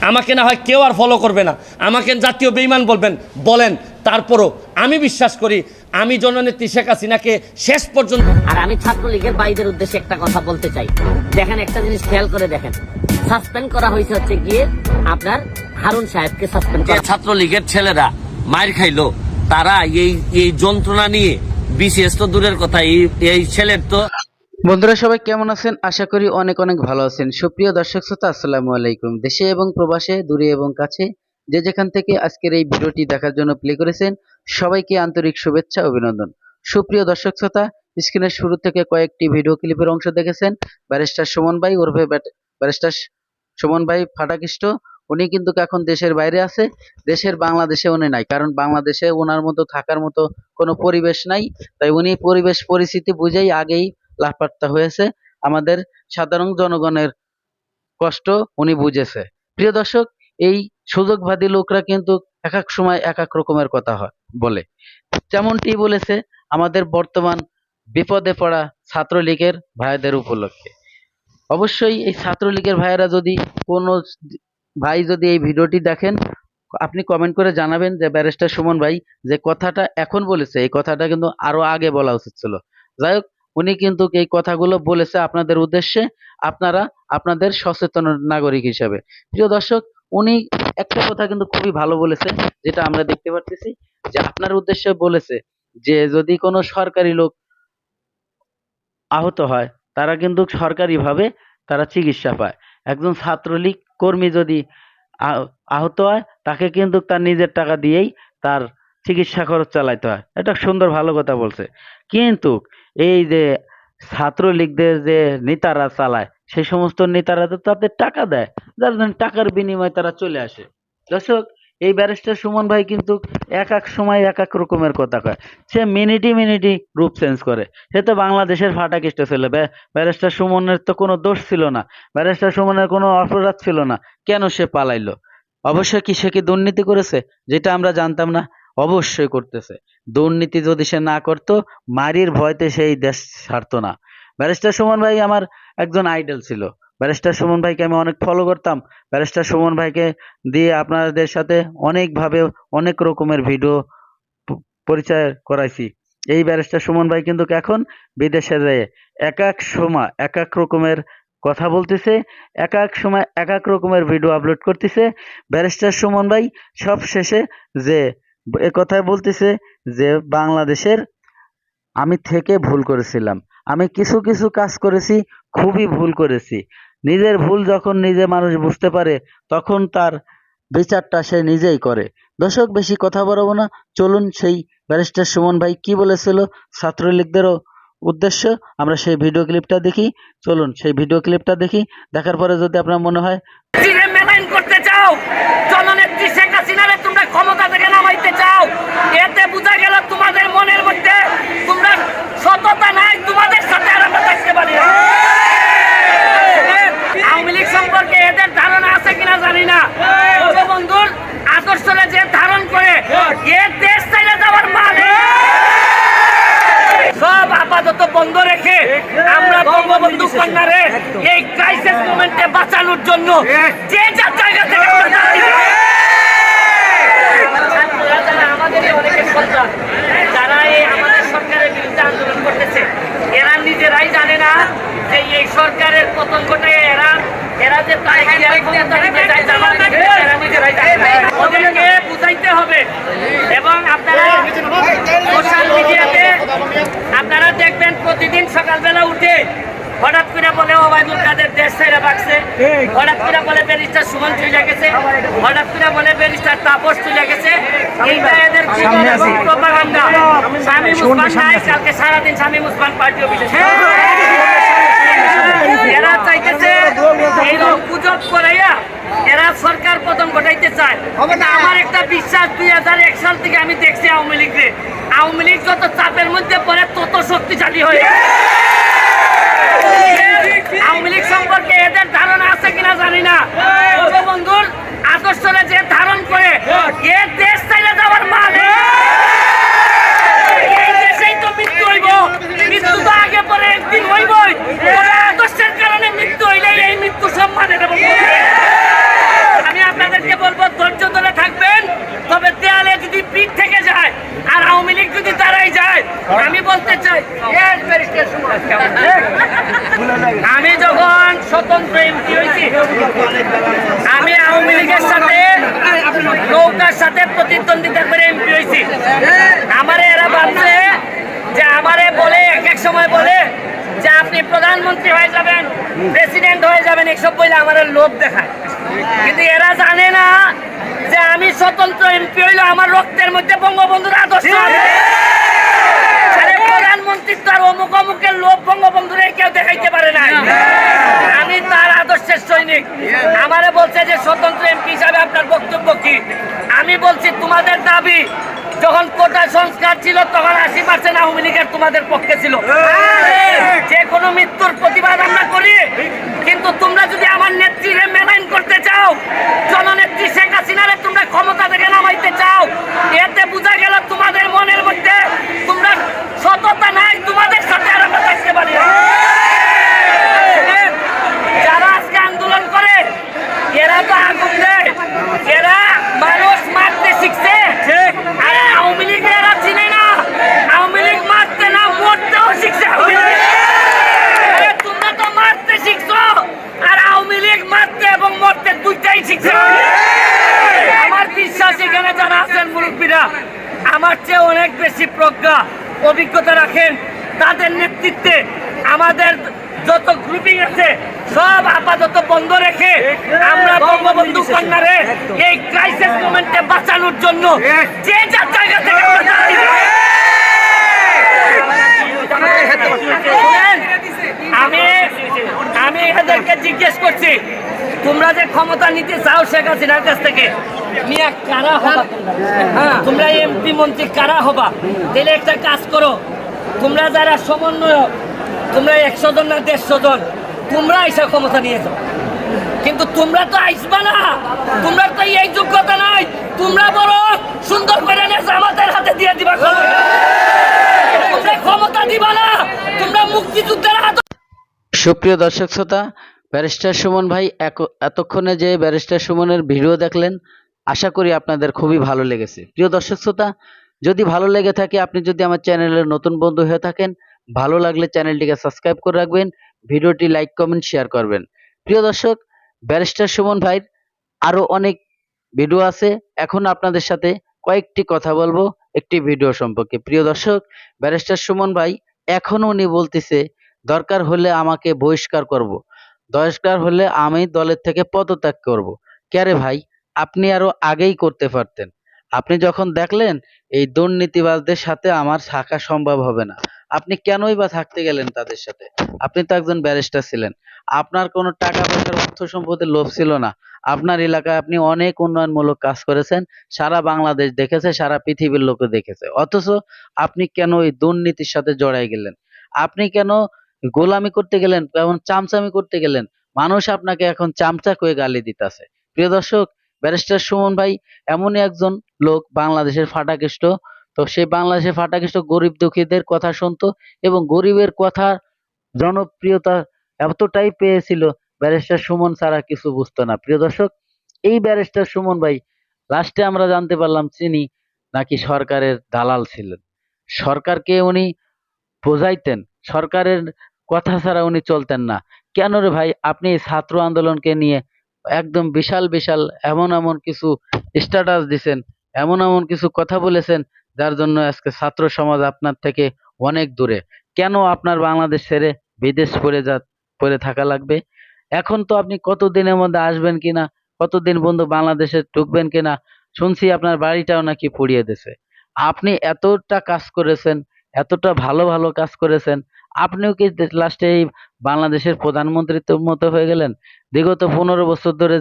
আমাকে না হয় কেউ আর ফলো করবে না, আমাকে জাতীয় বেঈমান বলবেন, বলেন, তারপরও আমি বিশ্বাস করি আমি জননেত্রী শেখ হাসিনাকে শেষ পর্যন্ত। আর আমি ছাত্রলীগের ভাইদের উদ্দেশ্যে একটা কথা বলতে চাই। দেখেন, একটা জিনিস খেয়াল করে দেখেন, সাসপেন্ড করা হয়েছে হচ্ছে গিয়ে আপনার হারুন সাহেবকে সাসপেন্ড করা। ছাত্রলীগের ছেলেরা মার খাইলো, তারা এই যন্ত্রণা নিয়ে বিসিএস তো দূরের কথা, এই ছেলের তো। বন্ধুরা সবাই কেমন আছেন? আশা করি অনেক অনেক ভালো আছেন। সুপ্রিয় দর্শক শ্রোতা, আসসালামু আলাইকুম। দেশে এবং প্রবাসে, দূরে এবং কাছে, যে যেখান থেকে আজকের এই ভিডিওটি দেখার জন্য প্লে করেছেন, সবাইকে আন্তরিক শুভেচ্ছা, অভিনন্দন। সুপ্রিয় দর্শক শ্রোতা, স্ক্রিনের শুরু থেকে কয়েকটি ভিডিও ক্লিপের অংশ দেখেছেন। ব্যারিস্টার সুমন ভাই ওরফে ব্যারিস্টার সুমন ভাই ফাটাকৃষ্ট, উনি কিন্তু এখন দেশের বাইরে আছে। বাংলাদেশে উনি নাই, কারণ বাংলাদেশে ওনার মতো থাকার মতো কোনো পরিবেশ নাই। তাই উনি পরিবেশ পরিস্থিতি বুঝেই আগেই লাপাত্তা হয়েছে। আমাদের সাধারণ জনগণের কষ্ট উনি বুঝেছে। প্রিয় দর্শক, এই সুযোগবাদী লোকরা কিন্তু এক এক সময় এক এক রকমের কথা বলে। যেমনটি বলেছে আমাদের বর্তমান বিপদে পড়া ছাত্রলীগের ভাইদের উপলক্ষে। অবশ্যই এই ছাত্রলীগের ভাইয়েরা যদি কোনো ভাই যদি এই ভিডিওটি দেখেন, আপনি কমেন্ট করে জানাবেন যে ব্যারিস্টার সুমন ভাই যে কথাটা এখন বলেছে, এই কথাটা কিন্তু আরো আগে বলা উচিত ছিল। যাই হোক, উনি কিন্তু এই কথাগুলো বলেছে আপনাদের উদ্দেশ্যে, আপনারা আপনাদের সচেতন নাগরিক হিসেবে। প্রিয় দর্শক, উনি একটা কথা কিন্তু খুবই ভালো বলেছে, যেটা আমরা দেখতে পাচ্ছি, যে আপনার উদ্দেশ্যে বলেছে যে যদি কোনো সরকারি লোক আহত হয়, তারা কিন্তু সরকারিভাবে তারা চিকিৎসা পায়। একজন ছাত্রলীগ কর্মী যদি আহত হয়, তাকে কিন্তু তার নিজের টাকা দিয়েই তার চিকিৎসা খরচ চালাইতে হয়। এটা সুন্দর ভালো কথা বলছে। কিন্তু এই যে ছাত্রলীগদের যে নেতারা চালায়, সেই সমস্ত নেতারা তো তাদের টাকা দেয়, যার জন্য টাকার বিনিময়ে তারা চলে আসে। দর্শক, এই ব্যারিস্টার সুমন ভাই কিন্তু এক এক সময় এক এক রকমের কথা কয়। সে মিনিটে রূপ চেঞ্জ করে। সে তো বাংলাদেশের ফাটাকৃষ্ট ছিল। ব্যারিস্টার সুমনের তো কোনো দোষ ছিল না, ব্যারিস্টার সুমনের কোনো অপরাধ ছিল না, কেন সে পালাইলো? অবশ্যই কি সে কি দুর্নীতি করেছে, যেটা আমরা জানতাম না? অবশ্যই করতেছে। দুর্নীতি যদি সে না করতো, মারির ভয়তে সেই দেশ ছাড়তো না। ব্যারিস্টার সুমন ভাই আমার একজন আইডল ছিল। ব্যারিস্টার সুমন ভাইকে আমি অনেক ফলো করতাম। ব্যারিস্টার সুমন ভাইকে দিয়ে আপনাদের সাথে অনেকভাবে অনেক রকমের ভিডিও পরিচয় করাইছি। এই ব্যারিস্টার সুমন ভাই কিন্তু এখন বিদেশে যেয়ে এক এক সময় এক এক রকমের কথা বলতেছে, এক এক সময় এক এক রকমের ভিডিও আপলোড করতেছে। ব্যারিস্টার সুমন ভাই সব শেষে যে কথাই বলতেছে যে বাংলাদেশের আমি থেকে ভুল করেছিলাম, আমি কিছু কিছু কাজ করেছি, খুবই ভুল করেছি। নিজের ভুল যখন নিজে মানুষ বুঝতে পারে, তখন তার বিচারটা সে নিজেই করে। দর্শক, বেশি কথা বলবো না, চলুন সেই ব্যারিস্টার সুমন ভাই কি বলেছিল ছাত্রলীগদেরও উদ্দেশ্য, আমরা সেই ভিডিও ক্লিপটা দেখি। চলুন সেই ভিডিও ক্লিপটা দেখি। দেখার পরে যদি আপনার মনে হয় মেলাইন করতে চাও, জননেত্রী শেখ হাসিনারে তোমরা ক্ষমতা থেকে নামাইতে চাও, এতে বোঝা গেল তোমাদের মনের মধ্যে তোমরা সততা নাই, তোমাদের সাথে আর আমরা থাকতে পারি না। আওয়ামী লীগ সম্পর্কে এদের ধারণা আছে কিনা জানি না। বঙ্গবন্ধুর আদর্শরে যে ধারণ করে এ দেশ চাইলে যাওয়ার মানে সব আপাতত বন্ধ রেখে আমরা বঙ্গবন্ধু কন্যারে এই ক্রাইসিস মোমেন্টে বাঁচানোর জন্য যে যার জায়গা থেকে আমাদের অনেকের সন্তান যারা এই আমাদের সরকারের বিরুদ্ধে আন্দোলন করতেছে, এরা নিজেরাই জানে না যে এই সরকারের পতন ঘটে এরা যে এরা নিজেরাই জানে না। ওদেরকে বুঝাইতে হবে। এবং আপনারা সোশ্যাল মিডিয়াতে আপনারা দেখবেন প্রতিদিন সকালবেলা উঠে হঠাৎ করে বলে ওবায়দুল কাদের দেশ ছেড়ে বাঁচছে, হঠাৎ করে বলে ব্যারিস্টার সুমন চলে গেছে, হঠাৎ করে বলে ব্যারিস্টার তাপস চলে গেছে। এইটা এদের প্রপাগান্ডা। শামীম ওসমান নাই, কালকে সারাদিন শামীম ওসমান পার্টি অফিসে। এরা চাইতেছে এইরকম গুজব করাইয়া এরা সরকার পতন ঘটাইতে চায়। আমার একটা বিশ্বাস, 2001 সাল থেকে আমি দেখছি আওয়ামী লীগ যত চাপের মধ্যে পড়ে তত শক্তিশালী হয়ে। আওয়ামী লীগ সম্পর্কে এদের ধারণা আছে কিনা জানি না। বঙ্গবন্ধুর আদর্শরে যে ধারণ করে এ দেশ চাইলে যাওয়ার মানে এই দেশেই তো মৃত্যু হইব, মৃত্যু তো আগে পরে একদিন হইবই। আদর্শের কারণে মৃত্যু হইলে এই মৃত্যু সম্মানে দেব। আমি প্রেসিডেন্ট হয়ে যাবেন এইসব বলে আমার লোভ দেখায়, কিন্তু এরা জানে না যে আমি স্বতন্ত্র এমপি হইলো আমার রক্তের মধ্যে বঙ্গবন্ধুর আদর্শ আছে। আরে প্রধানমন্ত্রীর তো আর অমুক অমুকের লোভ বঙ্গবন্ধুরে কেউ দেখাইতে পারে না। আমি তার আদর্শের সৈনিক। আমারে বলছে যে স্বতন্ত্র এমপি হিসাবে আপনার বক্তব্য কি? আমি বলছি তোমাদের দাবি যখন কোটা সংস্কার ছিল তখন 80% আওয়ামী লীগের তোমাদের পক্ষে ছিল, যে কোনো মৃত্যুর প্রতিবাদ আমরা করি। কিন্তু তোমরা যদি আমার নেত্রীরে মেলাইন করতে চাও, জননেত্রী শেখ হাসিনারে তোমরা ক্ষমতা থেকে নামাইতে চাও, এতে বোঝা গেল তোমাদের মনের মধ্যে তোমরা সততা নাই, তোমাদের সাথে আর আমরা থাকতে পারি না। যারা আজকে আন্দোলন করে এরা তো আগুন দেয়, এরা মানুষ মারতে শিখছে। আরে আওয়ামী লীগ এরা চিনে না, আওয়ামী লীগ মারতে না মরতেও শিখছে। আরে তোমরা তো মারতে শিখছো, আর আওয়ামী লীগ মারতে এবং মরতে দুইটাই শিখছে। আমার বিশ্বাস এখানে যারা আছেন মুরব্বীরা আমার চেয়ে অনেক বেশি প্রজ্ঞা অভিজ্ঞতা রাখেন। তাদের নেতৃত্বে আমাদের যত গ্রুপিং আছে সব আপাতত বন্ধ রেখে আমরা বঙ্গবন্ধু কন্যারে এই ক্রাইসিস মোমেন্টে বাঁচানোর জন্য যে যার জায়গা থেকে আমরা দাঁড়াই। আমি এদেরকে জিজ্ঞেস করছি, তোমরা যে ক্ষমতা নিতে চাও শেখ হাসিনার কাছ থেকে, মিয়া কারা হবা? তোমরা এমপি মন্ত্রী কারা হবা? তাহলে একটা কাজ করো, তোমরা যারা সমন্বয়ক, তোমরা 100 জন না 150 জন, তোমরা এসে ক্ষমতা নিয়ে যাও। কিন্তু তোমরা তো আইসবা না, তোমরা তো এই যোগ্যতা নাই। তোমরা বড় সুন্দর করে জামাতের হাতে দিয়ে দিবা ক্ষমতা। তোমরা ক্ষমতা দিবা না, তোমরা মুক্তিযুদ্ধের হাত। সুপ্রিয় দর্শক শ্রোতা, ব্যারিস্টার সুমন ভাই এতক্ষণে যে ব্যারিস্টার সুমনের ভিডিও দেখলেন, আশা করি আপনাদের খুবই ভালো লেগেছে। প্রিয় দর্শক শ্রোতা, যদি ভালো লেগে থাকে, আপনি যদি আমার চ্যানেলের নতুন বন্ধু হয়ে থাকেন, ভালো লাগলে চ্যানেলটিকে সাবস্ক্রাইব করে রাখবেন, ভিডিওটি লাইক কমেন্ট শেয়ার করবেন। প্রিয় দর্শক, ব্যারিস্টার সুমন ভাইয়ের আরো অনেক ভিডিও আছে। এখন আপনাদের সাথে কয়েকটি কথা বলবো একটি ভিডিও সম্পর্কে। প্রিয় দর্শক, ব্যারিস্টার সুমন ভাই এখনো উনি বলতেছে দরকার হলে আমাকে বহিষ্কার করব, দরকার হলে আমি দলের থেকে পদত্যাগ করব। ক্যারে ভাই, আপনি আরো আগেই করতে পারতেন। আপনি যখন দেখলেন এই দুর্নীতিবাজদের সাথে আমার থাকা সম্ভব হবে না, আপনি কেনই বা থাকতে গেলেন তাদের সাথে? আপনি তো একজন ব্যারিস্টার ছিলেন, আপনার কোনো টাকা পয়সার অর্থ সম্পদের লোভ ছিল না। আপনার এলাকায় আপনি অনেক উন্নয়নমূলক কাজ করেছেন, সারা বাংলাদেশ দেখেছে, সারা পৃথিবীর লোক দেখেছে। অথচ আপনি কেন এই দুর্নীতির সাথে জড়াই গেলেন? আপনি কেন গোলামি করতে গেলেন, কেমন চামচামি করতে গেলেন? মানুষ আপনাকে এখন চামচা কয়ে গালি দিতেছে। প্রিয় দর্শক, ব্যারিস্টার সুমন ভাই এমনই একজন লোক, বাংলাদেশের ফাটাকেষ্ট। তো সেই বাংলাদেশের ফাটাকেষ্ট গরিব দুঃখীদের কথা শুনতো এবং গরিবের কথা জনপ্রিয়তা এতটাই পেয়েছিল, ব্যারিস্টার সুমন ছাড়া কিছু বুঝতো না। প্রিয় দর্শক, এই ব্যারিস্টার সুমন ভাই লাস্টে আমরা জানতে পারলাম তিনি নাকি সরকারের দালাল ছিলেন। সরকারকে উনি বোঝাইতেন, সরকারের কথা ছাড়া উনি চলতেন না। কেন রে ভাই, আপনি এই ছাত্র আন্দোলনকে নিয়ে একদম বিশাল বিশাল এমন এমন কিছু স্ট্যাটাস দিছেন, এমন এমন কিছু কথা বলেছেন, যার জন্য আজকে ছাত্র সমাজ আপনার থেকে অনেক দূরে। কেন আপনার বাংলাদেশ ছেড়ে বিদেশ পড়ে থাকা লাগবে? এখন তো আপনি কতদিনের মধ্যে আসবেন কিনা, কতদিন বন্ধু বাংলাদেশে ঢুকবেন কিনা, শুনছি আপনার বাড়িটাও নাকি পুড়িয়ে দিয়েছে। আপনি এতটা কাজ করেছেন, এতটা ভালো ভালো কাজ করেছেন, আপনিও কি লাস্টে এই বাংলাদেশের প্রধানমন্ত্রীর মতো হয়ে গেলেন? বিগত 15 বছর ধরে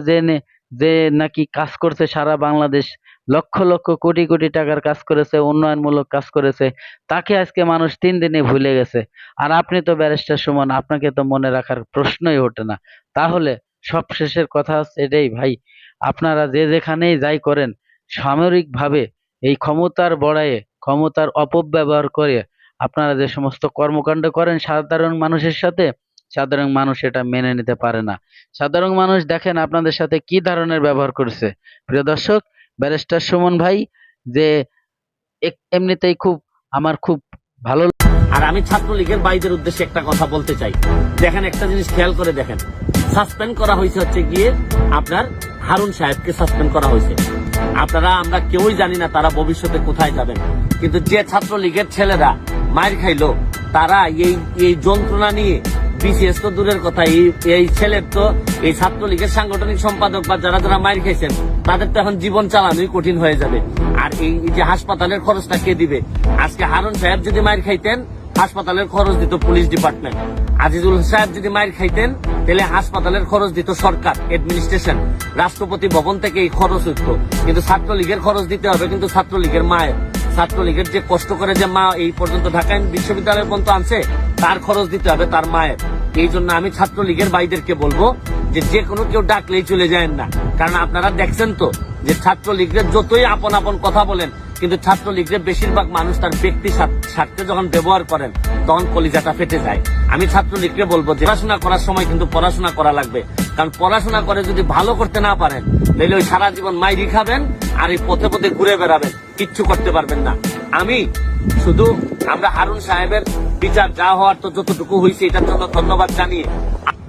যে নাকি কাজ করছে সারা বাংলাদেশ, লক্ষ লক্ষ কোটি কোটি টাকার কাজ করেছে, উন্নয়নমূলক কাজ করেছে, তাকে আজকে মানুষ 3 দিনে ভুলে গেছে। আর আপনি তো ব্যারিস্টার সুমন, আপনাকে তো মনে রাখার প্রশ্নই ওঠে না। তাহলে সব শেষের কথা হচ্ছে এটাই ভাই, আপনারা যে যেখানেই যাই করেন, সামরিকভাবে এই ক্ষমতার বড়াইয়ে, ক্ষমতার অপব্যবহার করে আপনারা যে সমস্ত কর্মকাণ্ড করেন সাধারণ মানুষের সাথে, সাধারণ মানুষ এটা মেনে নিতে পারে না। সাধারণ মানুষ দেখেন আপনাদের সাথে কি ধরনের ব্যবহার করছে। প্রিয় দর্শক, ব্যারিস্টার সুমন ভাই যে এমনিতেই আমার খুব ভালো। আর আমি ছাত্রলীগের ভাইদের উদ্দেশ্যে একটা কথা বলতে চাই। দেখেন, একটা জিনিস খেয়াল করে দেখেন, সাসপেন্ড করা হয়েছে হচ্ছে গিয়ে আপনার হারুন সাহেবকে সাসপেন্ড করা হয়েছে। আমরা কেউই জানি না তারা ভবিষ্যতে কোথায় যাবেন, কিন্তু যে ছাত্রলীগের ছেলেরা মার খাইলো, তারা এই যন্ত্রণা নিয়ে বিসিএস তো দূরের কথা, এই ছেলের তো এই ছাত্রলীগের সাংগঠনিক সম্পাদক বা যারা যারা মাইর খাইছেন তাদের তো এখন জীবন চালানোই কঠিন হয়ে যাবে। আর এই যে হাসপাতালের খরচটা কে দিবে? আজকে হারুন সাহেব যদি মাইর খাইতেন হাসপাতালের খরচ দিত পুলিশ ডিপার্টমেন্ট, আজিজুল সাহেব যদি মাইর খাইতেন তাহলে হাসপাতালের খরচ দিত সরকার, অ্যাডমিনিস্ট্রেশন, রাষ্ট্রপতি ভবন থেকে এই খরচ হইত। কিন্তু ছাত্রলীগের খরচ দিতে হবে কিন্তু ছাত্রলীগের মায়ের, ছাত্রলীগের যে কষ্ট করে যে মা এই পর্যন্ত ঢাকা বিশ্ববিদ্যালয় পর্যন্ত আনছে তার খরচ দিতে হবে তার মায়ের। এই জন্য আমি ছাত্রলীগের ভাইদেরকে বলবো যে কোনো কেউ ডাকলেই চলে যায় না, কারণ আপনারা দেখছেন তো যে ছাত্রলীগের যতই আপন আপন কথা বলেন কিন্তু ছাত্রলীগের বেশিরভাগ মানুষ তার ব্যক্তি স্বার্থে যখন ব্যবহার করেন তখন কলিজাটা ফেটে যায়। আমি ছাত্রলীগকে বলবো যে পড়াশোনা করার সময় কিন্তু পড়াশোনা করা লাগবে, কারণ পড়াশোনা করে যদি ভালো করতে না পারেন তাহলে ওই সারা জীবন মাইরি খাবেন আর এই পথে পথে ঘুরে বেড়াবেন, কিচ্ছু করতে পারবেন না। আমি শুধু আমরা হারুন সাহেবের বিচার যা হওয়ার তো যতটুকু হয়েছে এটার জন্য ধন্যবাদ জানিয়ে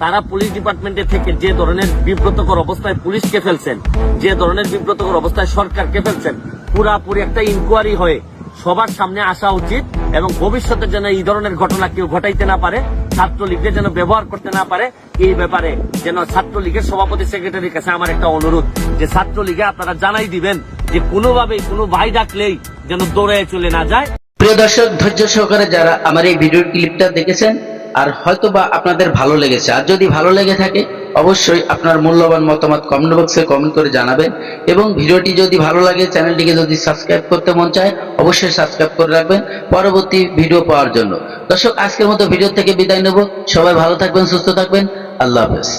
তারা পুলিশ ডিপার্টমেন্টে থেকে যে ধরনের বিব্রতকর অবস্থায় পুলিশকে ফেলছেন, যে ধরনের বিব্রতকর অবস্থায় সরকারকে ফেলছেন, পুরাপুরি একটা ইনকোয়ারি হয়ে সবার সামনে আসা উচিত এবং ভবিষ্যতে যেন এই ধরনের ঘটনা কেউ ঘটাইতে না পারে, ছাত্রলীগকে যেন ব্যবহার করতে না পারে। এই ব্যাপারে যেন ছাত্রলীগের সভাপতি সেক্রেটারির কাছে আমার একটা অনুরোধ যে ছাত্রলীগে আপনারা জানাই দিবেন যে কোনোভাবেই কোনো ভাই ডাকলেই যেন দৌড়ে চলে না যায়। প্রিয় দর্শক, ধৈর্য সহকারে যারা আমার এই ভিডিওর ক্লিপটা দেখেছেন আর হয়তোবা আপনাদের ভালো লেগেছে, আর যদি ভালো লেগে থাকে অবশ্যই আপনার মূল্যবান মতামত কমেন্ট বক্সে কমেন্ট করে জানাবেন এবং ভিডিওটি যদি ভালো লাগে চ্যানেলটিকে যদি সাবস্ক্রাইব করতে মন চায় অবশ্যই সাবস্ক্রাইব করে রাখবেন পরবর্তী ভিডিও পাওয়ার জন্য। দর্শক, আজকের মতো ভিডিও থেকে বিদায় নেব। সবাই ভালো থাকবেন, সুস্থ থাকবেন। আল্লাহ হাফেজ।